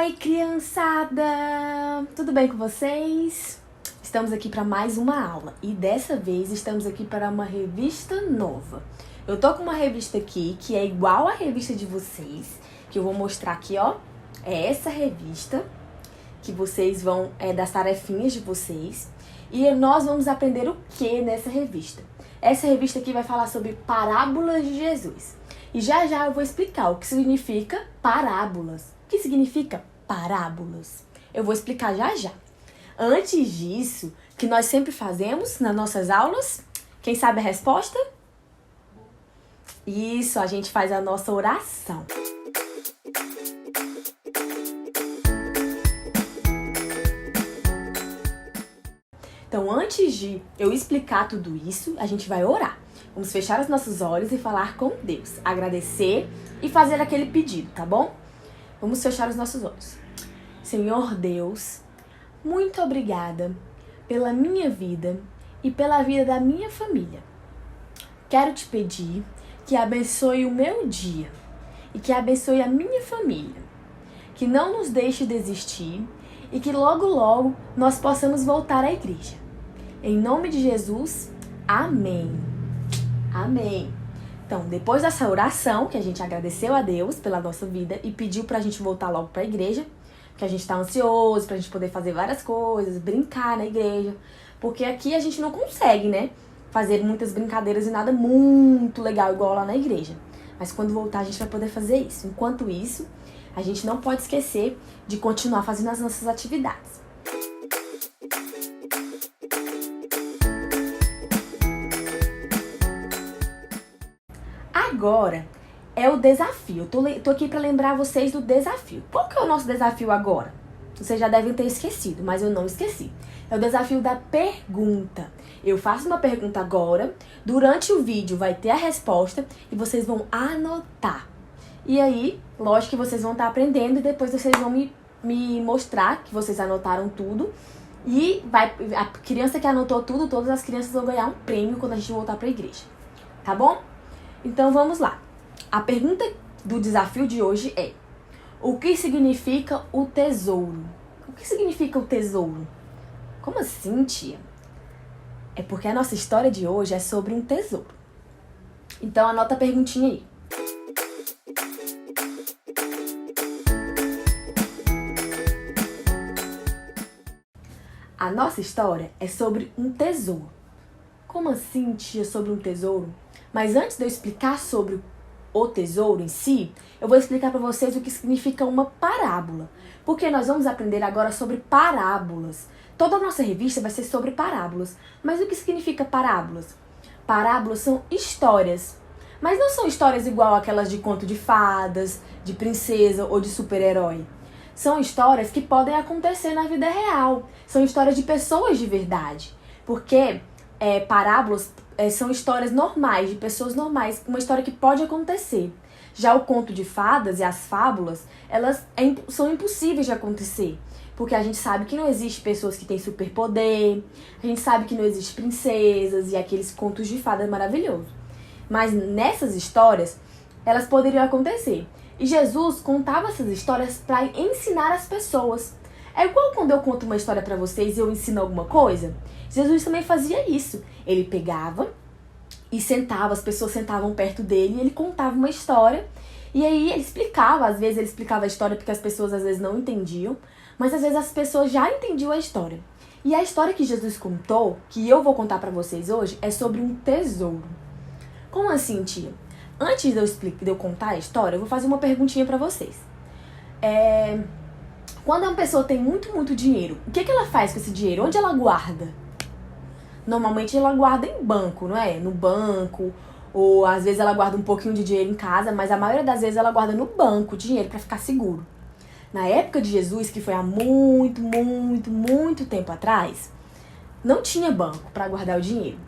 Oi, criançada! Tudo bem com vocês? Estamos aqui para mais uma aula e dessa vez estamos aqui para uma revista nova. Eu tô com uma revista aqui que é igual à revista de vocês, que eu vou mostrar aqui, ó. É essa revista que vocês vão, das tarefinhas de vocês. E nós vamos aprender o que nessa revista? Essa revista aqui vai falar sobre parábolas de Jesus. E já eu vou explicar o que significa parábolas. O que significa parábolas? Eu vou explicar já. Antes disso, que nós sempre fazemos nas nossas aulas, quem sabe a resposta? Isso, a gente faz a nossa oração. Então, antes de eu explicar tudo isso, a gente vai orar. Vamos fechar os nossos olhos e falar com Deus, agradecer e fazer aquele pedido, tá bom? Vamos fechar os nossos olhos. Senhor Deus, muito obrigada pela minha vida e pela vida da minha família. Quero te pedir que abençoe o meu dia e que abençoe a minha família. Que não nos deixe desistir e que logo nós possamos voltar à igreja. Em nome de Jesus, amém. Amém. Então, depois dessa oração, que a gente agradeceu a Deus pela nossa vida e pediu pra gente voltar logo pra igreja, que a gente tá ansioso pra gente poder fazer várias coisas, brincar na igreja, porque aqui a gente não consegue, né, fazer muitas brincadeiras e nada muito legal igual lá na igreja. Mas quando voltar a gente vai poder fazer isso. Enquanto isso, a gente não pode esquecer de continuar fazendo as nossas atividades. Agora é o desafio. Eu tô aqui para lembrar vocês do desafio. Qual que é o nosso desafio agora? Vocês já devem ter esquecido, mas eu não esqueci. É o desafio da pergunta. Eu faço uma pergunta agora, durante o vídeo vai ter a resposta e vocês vão anotar. E aí, lógico que vocês vão estar aprendendo e depois vocês vão me mostrar que vocês anotaram tudo. E a criança que anotou tudo, todas as crianças vão ganhar um prêmio quando a gente voltar para a igreja. Tá bom? Então vamos lá. A pergunta do desafio de hoje é: o que significa o tesouro? O que significa o tesouro? Como assim, tia? É porque a nossa história de hoje é sobre um tesouro. Então anota a perguntinha aí. A nossa história é sobre um tesouro. Como assim, tia, sobre um tesouro? Mas antes de eu explicar sobre o tesouro em si, eu vou explicar para vocês o que significa uma parábola. Porque nós vamos aprender agora sobre parábolas. Toda a nossa revista vai ser sobre parábolas. Mas o que significa parábolas? Parábolas são histórias. Mas não são histórias igual aquelas de conto de fadas, de princesa ou de super-herói. São histórias que podem acontecer na vida real. São histórias de pessoas de verdade. Porque parábolas são histórias normais, de pessoas normais, uma história que pode acontecer. Já o conto de fadas e as fábulas, elas são impossíveis de acontecer. Porque a gente sabe que não existe pessoas que têm superpoder, a gente sabe que não existe princesas e aqueles contos de fadas maravilhosos. Mas nessas histórias, elas poderiam acontecer. E Jesus contava essas histórias para ensinar as pessoas. É igual quando eu conto uma história para vocês e eu ensino alguma coisa. Jesus também fazia isso. Ele pegava e sentava, as pessoas sentavam perto dele e ele contava uma história. E aí ele explicava, às vezes ele explicava a história porque as pessoas às vezes não entendiam, mas às vezes as pessoas já entendiam a história. E a história que Jesus contou, que eu vou contar para vocês hoje, é sobre um tesouro. Como assim, tia? Antes de eu contar a história, eu vou fazer uma perguntinha para vocês. Quando uma pessoa tem muito dinheiro, o que ela faz com esse dinheiro? Onde ela guarda? Normalmente ela guarda em banco, não é? No banco, ou às vezes ela guarda um pouquinho de dinheiro em casa, mas a maioria das vezes ela guarda no banco dinheiro para ficar seguro. Na época de Jesus, que foi há muito tempo atrás, não tinha banco para guardar o dinheiro.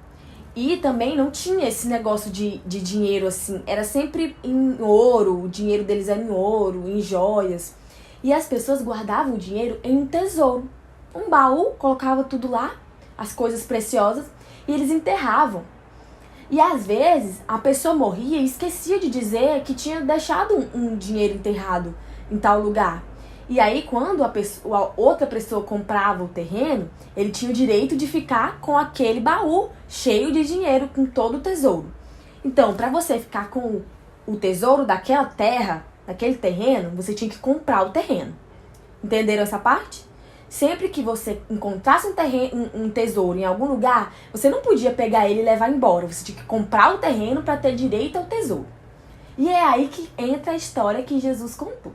E também não tinha esse negócio de dinheiro assim, era sempre em ouro, o dinheiro deles era em ouro, em joias. E as pessoas guardavam o dinheiro em um tesouro. Um baú, colocava tudo lá, as coisas preciosas, e eles enterravam. E às vezes a pessoa morria e esquecia de dizer que tinha deixado um dinheiro enterrado em tal lugar. E aí, quando a outra pessoa comprava o terreno, ele tinha o direito de ficar com aquele baú cheio de dinheiro, com todo o tesouro. Então, para você ficar com o tesouro daquela terra, daquele terreno, você tinha que comprar o terreno. Entenderam essa parte? Sempre que você encontrasse um tesouro em algum lugar, você não podia pegar ele e levar embora. Você tinha que comprar o terreno para ter direito ao tesouro. E é aí que entra a história que Jesus contou.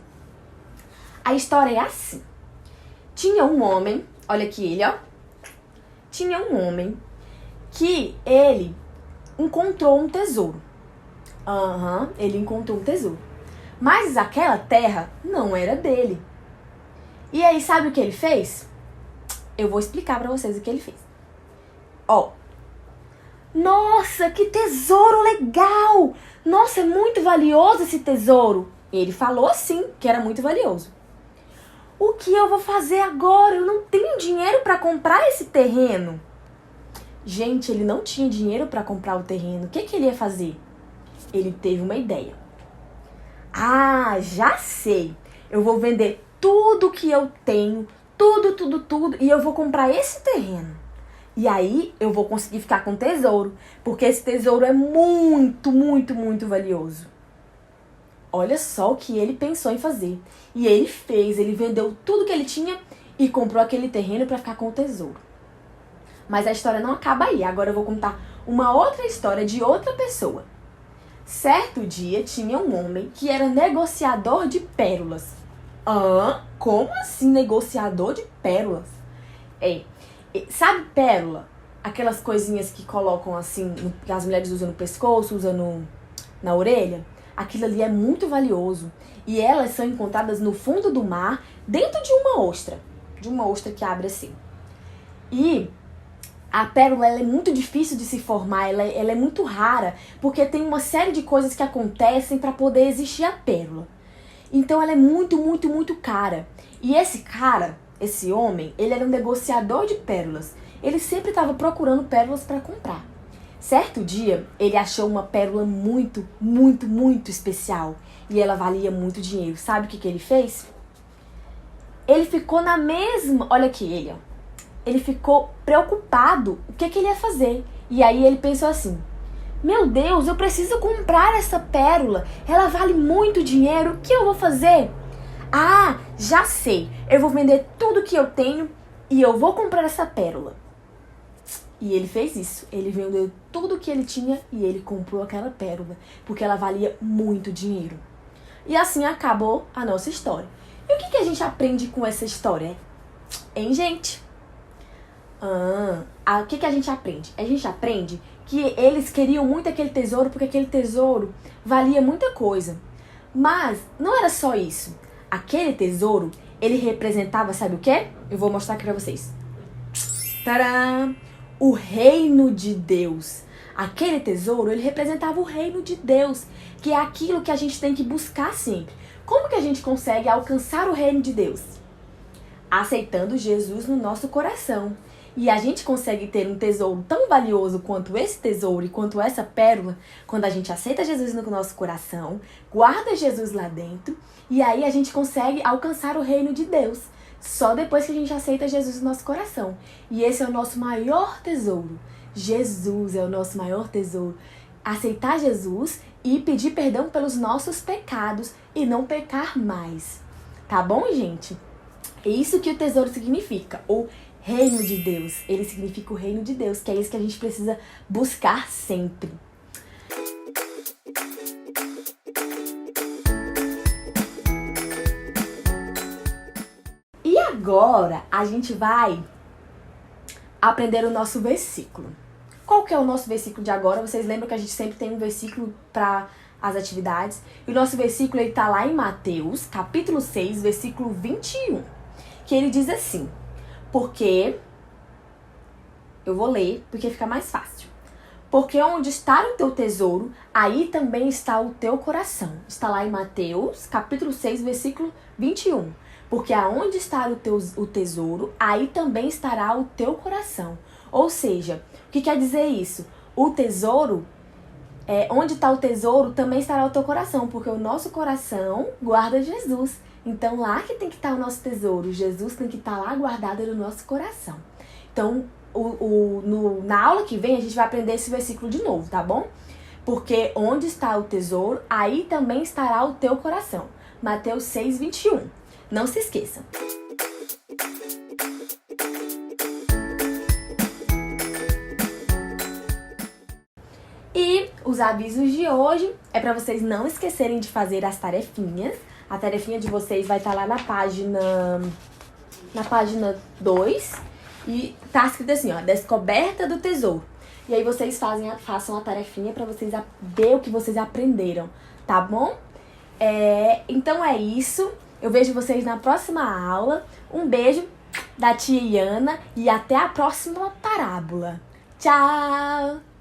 A história é assim. Tinha um homem, olha aqui ele, ó. Tinha um homem que ele encontrou um tesouro. Ele encontrou um tesouro. Mas aquela terra não era dele. E aí, sabe o que ele fez? Eu vou explicar pra vocês o que ele fez. Ó. Nossa, que tesouro legal! Nossa, é muito valioso esse tesouro. Ele falou assim, que era muito valioso. O que eu vou fazer agora? Eu não tenho dinheiro pra comprar esse terreno. Gente, ele não tinha dinheiro pra comprar o terreno. O que ele ia fazer? Ele teve uma ideia. Ah, já sei. Eu vou vender tudo que eu tenho, tudo, e eu vou comprar esse terreno. E aí eu vou conseguir ficar com tesouro, porque esse tesouro é muito, muito, muito valioso. Olha só o que ele pensou em fazer. E ele fez, ele vendeu tudo que ele tinha e comprou aquele terreno para ficar com o tesouro. Mas a história não acaba aí. Agora eu vou contar uma outra história de outra pessoa. Certo dia tinha um homem que era negociador de pérolas. Como assim negociador de pérolas? Sabe pérola? Aquelas coisinhas que colocam assim, que as mulheres usam no pescoço, usam na orelha. Aquilo ali é muito valioso. E elas são encontradas no fundo do mar, dentro de uma ostra. De uma ostra que abre assim. E a pérola ela é muito difícil de se formar, ela é muito rara, porque tem uma série de coisas que acontecem para poder existir a pérola. Então ela é muito, muito, muito cara. E esse cara, esse homem, ele era um negociador de pérolas. Ele sempre estava procurando pérolas para comprar. Certo dia, ele achou uma pérola muito, muito, muito especial. E ela valia muito dinheiro. Sabe o que ele fez? Ele ficou na mesma... Olha aqui ele, ó. Ele ficou preocupado o que ele ia fazer. E aí ele pensou assim: meu Deus, eu preciso comprar essa pérola. Ela vale muito dinheiro. O que eu vou fazer? Ah, já sei. Eu vou vender tudo que eu tenho e eu vou comprar essa pérola. E ele fez isso. Ele vendeu tudo que ele tinha e ele comprou aquela pérola, porque ela valia muito dinheiro. E assim acabou a nossa história. E o que a gente aprende com essa história? Hein, gente? O que a gente aprende? A gente aprende que eles queriam muito aquele tesouro porque aquele tesouro valia muita coisa. Mas não era só isso. Aquele tesouro, ele representava, sabe o quê? Eu vou mostrar aqui pra vocês. Tcharam! O reino de Deus. Aquele tesouro, ele representava o reino de Deus, que é aquilo que a gente tem que buscar sempre. Como que a gente consegue alcançar o reino de Deus? Aceitando Jesus no nosso coração. E a gente consegue ter um tesouro tão valioso quanto esse tesouro e quanto essa pérola quando a gente aceita Jesus no nosso coração, guarda Jesus lá dentro, e aí a gente consegue alcançar o reino de Deus. Só depois que a gente aceita Jesus no nosso coração. E esse é o nosso maior tesouro. Jesus é o nosso maior tesouro. Aceitar Jesus e pedir perdão pelos nossos pecados e não pecar mais. Tá bom, gente? É isso que o tesouro significa. O reino de Deus. Ele significa o reino de Deus, que é isso que a gente precisa buscar sempre. E agora a gente vai aprender o nosso versículo. Qual que é o nosso versículo de agora? Vocês lembram que a gente sempre tem um versículo para as atividades? E o nosso versículo ele tá lá em Mateus, capítulo 6, versículo 21, que ele diz assim: porque, eu vou ler porque fica mais fácil. Porque onde está o teu tesouro, aí também está o teu coração. Está lá em Mateus, capítulo 6, versículo 21. Porque aonde está o tesouro, aí também estará o teu coração. Ou seja, o que quer dizer isso? O tesouro, onde está o tesouro, também estará o teu coração. Porque o nosso coração guarda Jesus. Então lá que tem que estar o nosso tesouro. Jesus tem que estar lá guardado no nosso coração. Então, na aula que vem a gente vai aprender esse versículo de novo, tá bom? Porque onde está o tesouro, aí também estará o teu coração. Mateus 6:21. Não se esqueçam. E os avisos de hoje é para vocês não esquecerem de fazer as tarefinhas. A tarefinha de vocês vai estar lá na página 2 e tá escrito assim, ó, descoberta do tesouro. E aí vocês façam a tarefinha para vocês ver o que vocês aprenderam, tá bom? Então é isso. Eu vejo vocês na próxima aula. Um beijo da tia Iana e até a próxima parábola. Tchau!